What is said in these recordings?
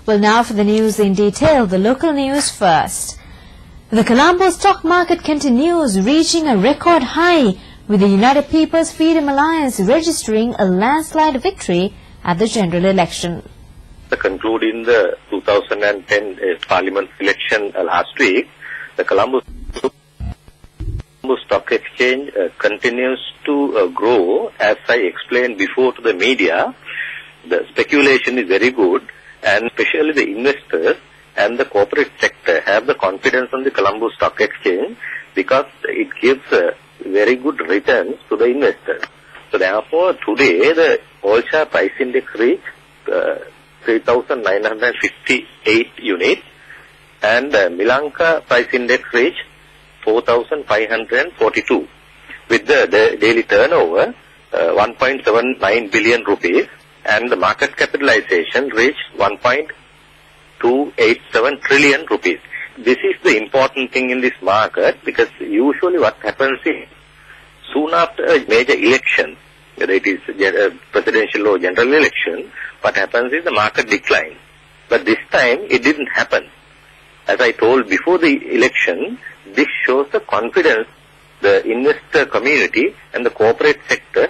Well, now for the news in detail, the local news first. The Colombo stock market continues reaching a record high, with the United People's Freedom Alliance registering a landslide victory at the general election. Concluding the 2010 Parliament election last week, the Colombo Stock Exchange continues to grow. As I explained before to the media, the speculation is very good, and especially the investors and the corporate sector have the confidence on the Colombo Stock Exchange because it gives very good returns to the investors. So therefore, today the all-share price index reached 3,958 units, and Milanka price index reached 4,542, with the daily turnover 1.79 billion rupees, and the market capitalization reached 1.287 trillion rupees. This is the important thing in this market, because usually what happens is, soon after a major election, whether it is presidential or general election, what happens is the market declines. But this time it didn't happen. As I told before the election, this shows the confidence the investor community and the corporate sector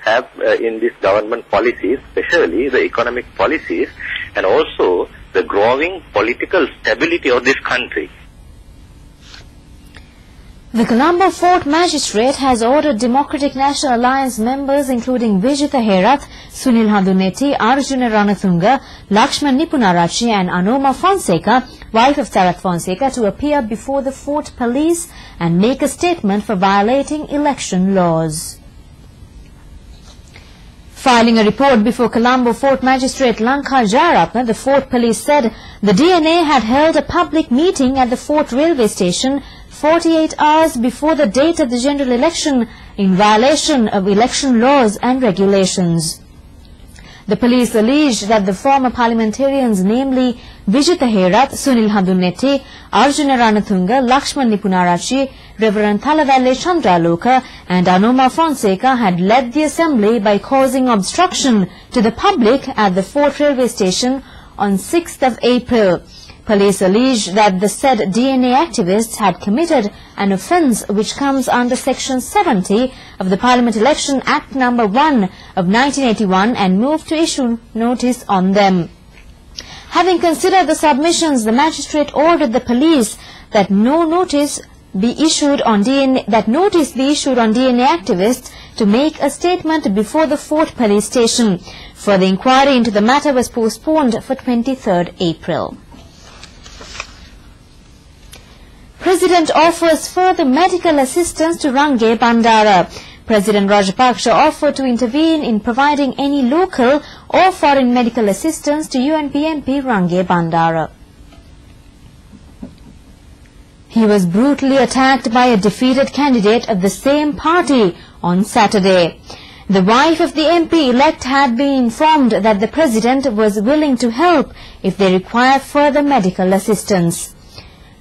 have in this government policies, especially the economic policies, and also the growing political stability of this country. The Colombo Fort Magistrate has ordered Democratic National Alliance members including Vijitha Herath, Sunil Handuneti, Arjuna Ranathunga, Lakshman Nipunarachi and Anoma Fonseca, wife of Sarath Fonseca, to appear before the Fort Police and make a statement for violating election laws. Filing a report before Colombo Fort Magistrate Lanka Jayaratna, the Fort Police said the DNA had held a public meeting at the Fort Railway Station 48 hours before the date of the general election in violation of election laws and regulations. The police alleged that the former parliamentarians, namely Vijitha Herath, Sunil Handuneti, Arjuna Ranathunga, Lakshman Nipunarachi, Reverend Thalavalle Chandraloka and Anoma Fonseca had led the assembly by causing obstruction to the public at the Fort Railway Station on 6th of April. Police alleged that the said DNA activists had committed an offence which comes under Section 70 of the Parliament Election Act No. 1 of 1981 and moved to issue notice on them. Having considered the submissions, the magistrate ordered the police that notice be issued on DNA activists to make a statement before the Fort Police Station. Further inquiry into the matter was postponed for 23rd April. President offers further medical assistance to Range Bandara. President Rajapaksa offered to intervene in providing any local or foreign medical assistance to UNP MP Range Bandara. He was brutally attacked by a defeated candidate of the same party on Saturday. The wife of the MP-elect had been informed that the president was willing to help if they require further medical assistance.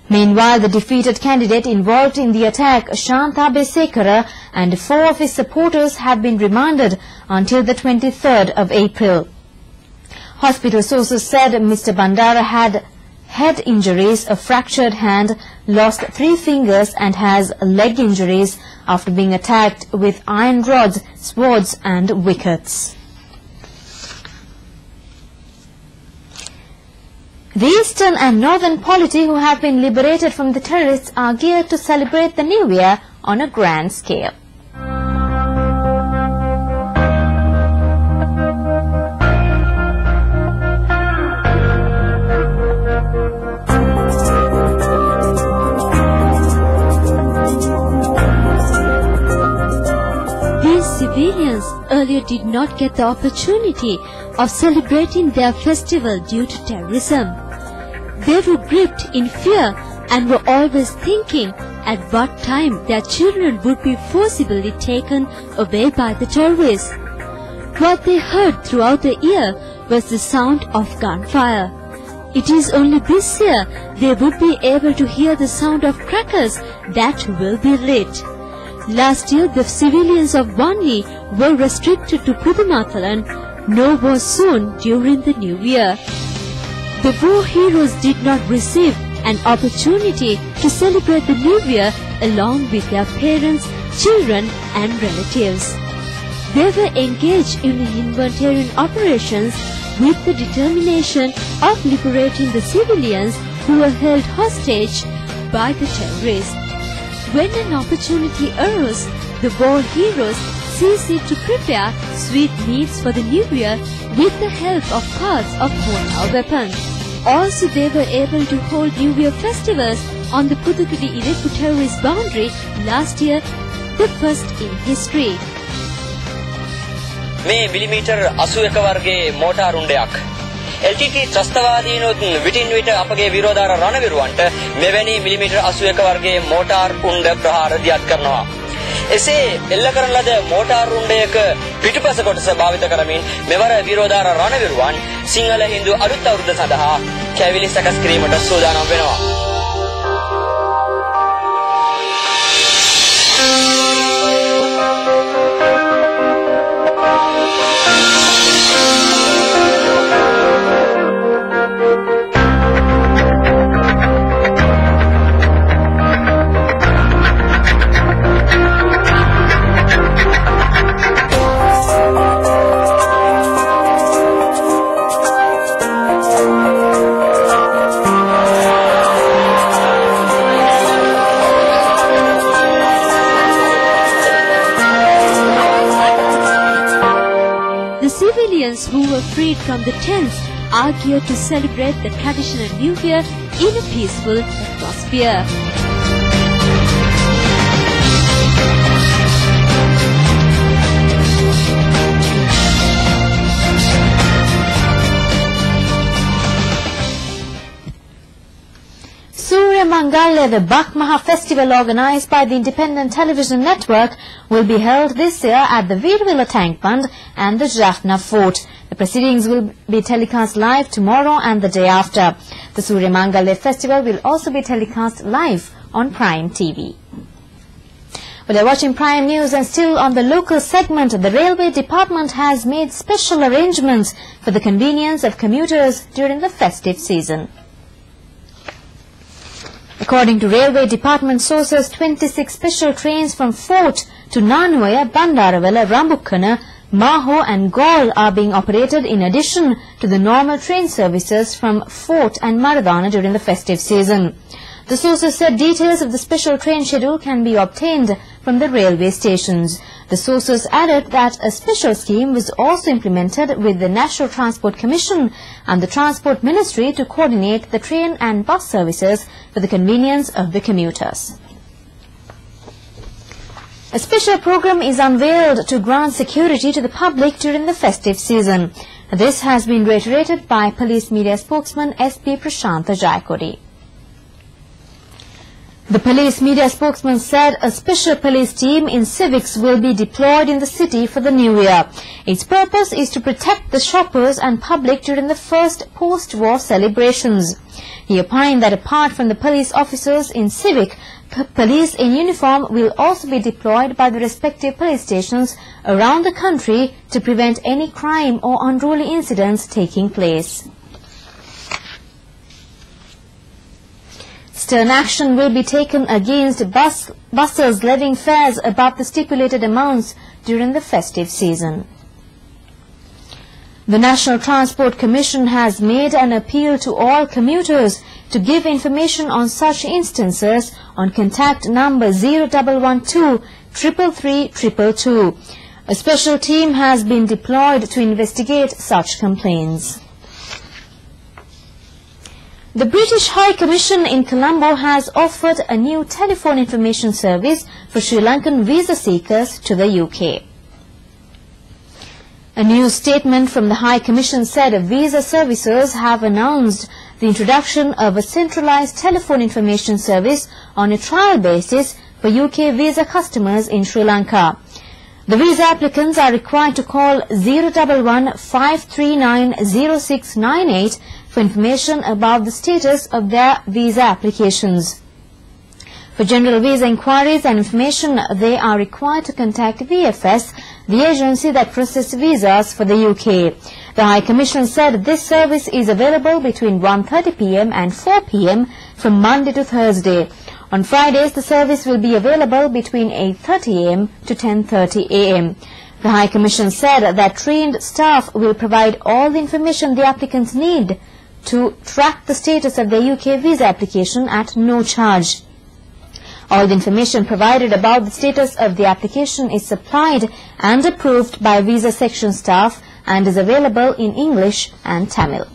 Meanwhile, the defeated candidate involved in the attack, Shanta Besekara, and 4 of his supporters have been remanded until the 23rd of April. Hospital sources said Mr. Bandara had head injuries, a fractured hand, lost 3 fingers and has leg injuries after being attacked with iron rods, swords and wickets. The eastern and northern polity who have been liberated from the terrorists are geared to celebrate the new year on a grand scale. These civilians earlier did not get the opportunity of celebrating their festival due to terrorism. They were gripped in fear and were always thinking at what time their children would be forcibly taken away by the terrorists. What they heard throughout the year was the sound of gunfire. It is only this year they would be able to hear the sound of crackers that will be lit. Last year, the civilians of Wani were restricted to Pudumathalan. No war soon during the new year. The war heroes did not receive an opportunity to celebrate the New Year along with their parents, children and relatives. They were engaged in humanitarian operations with the determination of liberating the civilians who were held hostage by the terrorists. When an opportunity arose, the war heroes seized it to prepare sweet meats for the New Year with the help of parts of mortar weapons. Also, they were able to hold New Year festivals on the Puthukudi Irekku terrorist boundary last year, the first in history. මේ millimetre 81 වර්ගයේ mortar උණ්ඩයක් LTT ත්‍රස්තවාදීනොත් විටින් විට අපගේ විරෝධාර රණවිරුවන්ට මෙවැනි millimetre 81 වර්ගයේ mortar උණ්ඩ ප්‍රහාර දියත් කරනවා. එසේ එල්ල කරන ලද මෝටාර් උණ්ඩයක පිටුපස කොටස භාවිත කරමින් මෙවර විරෝධාර රණවිරුවන් සිංහල හින්දු අලුත් අවුරුද්ද සඳහා කැවිලි සකස් කිරීමට සූදානම් වෙනවා. Who were freed from the tents are geared to celebrate the traditional New Year in a peaceful atmosphere. Surya Mangalya, the Bakmaha festival organized by the Independent Television Network, will be held this year at the Veervilla Tank Bund and the Jaffna Fort. The proceedings will be telecast live tomorrow and the day after. The Surya Mangalya festival will also be telecast live on Prime TV. Well, you're watching Prime News, and still on the local segment, the Railway Department has made special arrangements for the convenience of commuters during the festive season. According to Railway Department sources, 26 special trains from Fort to Nanuaya, Bandaravela, Rambukkana, Maho and Gaul are being operated in addition to the normal train services from Fort and Maradana during the festive season. The sources said details of the special train schedule can be obtained from the railway stations. The sources added that a special scheme was also implemented with the National Transport Commission and the Transport Ministry to coordinate the train and bus services for the convenience of the commuters. A special program is unveiled to grant security to the public during the festive season. This has been reiterated by police media spokesman SP Prashantha Jayakodi. The police media spokesman said a special police team in civics will be deployed in the city for the new year. Its purpose is to protect the shoppers and public during the first post-war celebrations. He opined that apart from the police officers in civic, police in uniform will also be deployed by the respective police stations around the country to prevent any crime or unruly incidents taking place. Stern action will be taken against buses levying fares above the stipulated amounts during the festive season. The National Transport Commission has made an appeal to all commuters to give information on such instances on contact number 0112 333 222. A special team has been deployed to investigate such complaints. The British High Commission in Colombo has offered a new telephone information service for Sri Lankan visa seekers to the UK. A new statement from the High Commission said visa servicers have announced the introduction of a centralized telephone information service on a trial basis for UK visa customers in Sri Lanka. The visa applicants are required to call 011 539 0698 for information about the status of their visa applications. For general visa inquiries and information, they are required to contact VFS the agency that processed visas for the UK. The High Commission said this service is available between 1:30 p.m. and 4 p.m. from Monday to Thursday. On Fridays, the service will be available between 8:30 a.m. to 10:30 a.m. The High Commission said that trained staff will provide all the information the applicants need to track the status of their UK visa application at no charge. All the information provided about the status of the application is supplied and approved by visa section staff and is available in English and Tamil.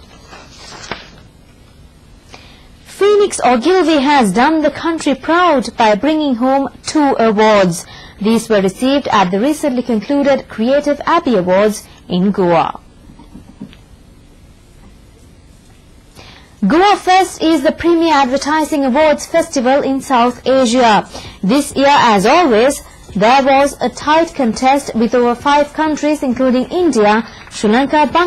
Phoenix Ogilvy has done the country proud by bringing home 2 awards. These were received at the recently concluded Creative Abbey Awards in Goa. Goa Fest is the premier advertising awards festival in South Asia. This year, as always, there was a tight contest with over 5 countries including India, Sri Lanka, Bangladesh,